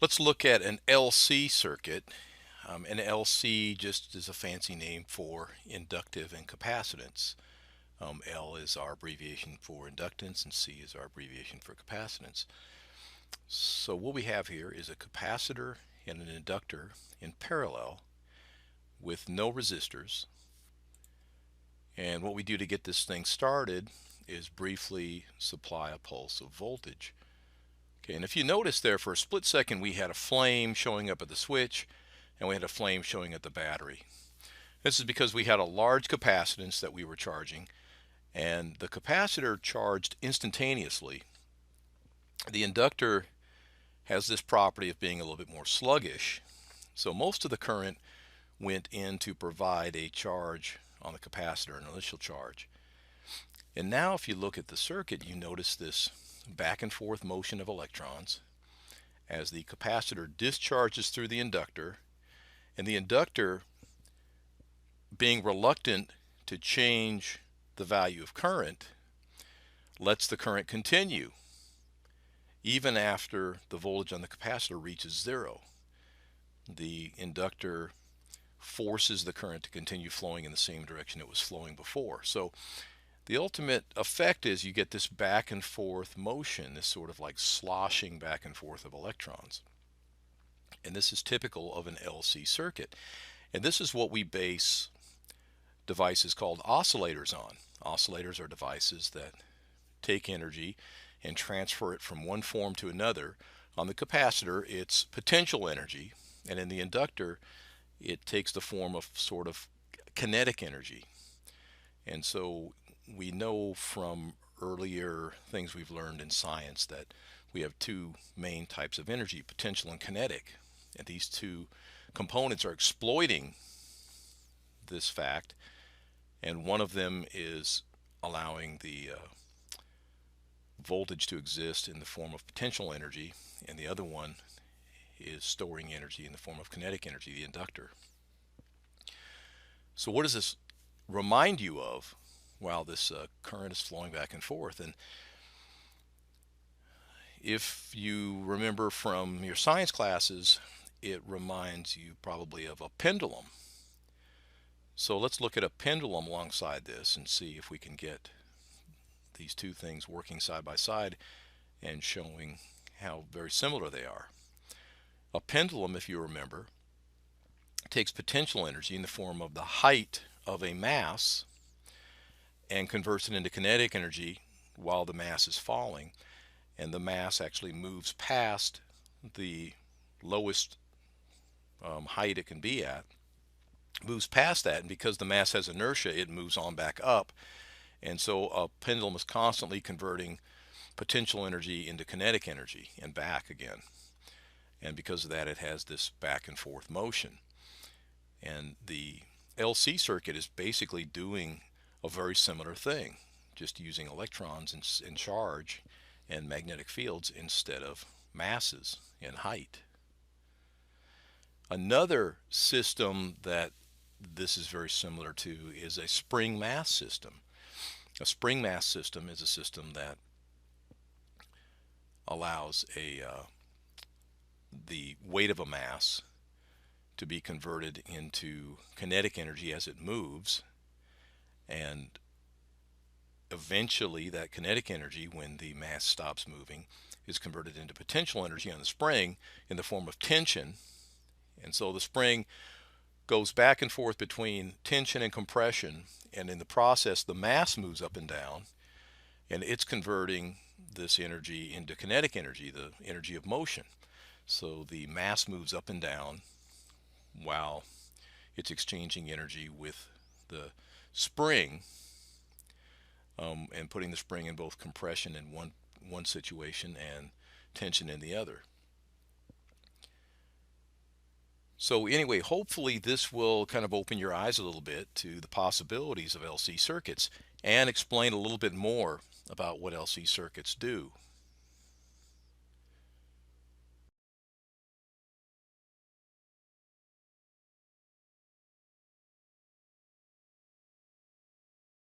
Let's look at an LC circuit. An LC just is a fancy name for inductive and capacitance. L is our abbreviation for inductance and C is our abbreviation for capacitance. So what we have here is a capacitor and an inductor in parallel with no resistors. And what we do to get this thing started is briefly supply a pulse of voltage. Okay, and if you notice there, for a split second we had a flame showing up at the switch and we had a flame showing at the battery. This is because we had a large capacitance that we were charging, and the capacitor charged instantaneously. The inductor has this property of being a little bit more sluggish, so most of the current went in to provide a charge on the capacitor, an initial charge. And now if you look at the circuit, you notice this back and forth motion of electrons as the capacitor discharges through the inductor, and the inductor, being reluctant to change the value of current, lets the current continue even after the voltage on the capacitor reaches zero. The inductor forces the current to continue flowing in the same direction it was flowing before. So the ultimate effect is you get this back and forth motion, this sort of like sloshing back and forth of electrons. And this is typical of an LC circuit. And this is what we base devices called oscillators on. Oscillators are devices that take energy and transfer it from one form to another. On the capacitor, it's potential energy, and in the inductor, it takes the form of sort of kinetic energy. And so we know from earlier things we've learned in science that we have two main types of energy, potential and kinetic. And these two components are exploiting this fact, and one of them is allowing the voltage to exist in the form of potential energy, and the other one is storing energy in the form of kinetic energy, the inductor. So what does this remind you of while this current is flowing back and forth? And if you remember from your science classes, it reminds you probably of a pendulum. So let's look at a pendulum alongside this and see if we can get these two things working side by side and showing how very similar they are. A pendulum, if you remember, takes potential energy in the form of the height of a mass and converts it into kinetic energy while the mass is falling, and the mass actually moves past the lowest height it can be at, moves past that, and because the mass has inertia, it moves on back up. And so a pendulum is constantly converting potential energy into kinetic energy and back again. And because of that, it has this back and forth motion. And the LC circuit is basically doing a very similar thing, just using electrons in charge and magnetic fields instead of masses and height. Another system that this is very similar to is a spring mass system. A spring mass system is a system that allows the weight of a mass to be converted into kinetic energy as it moves, and eventually that kinetic energy, when the mass stops moving, is converted into potential energy on the spring in the form of tension. And so the spring goes back and forth between tension and compression, and in the process the mass moves up and down, and it's converting this energy into kinetic energy, the energy of motion. So the mass moves up and down while it's exchanging energy with the spring, and putting the spring in both compression in one situation and tension in the other. So anyway, hopefully this will kind of open your eyes a little bit to the possibilities of LC circuits and explain a little bit more about what LC circuits do.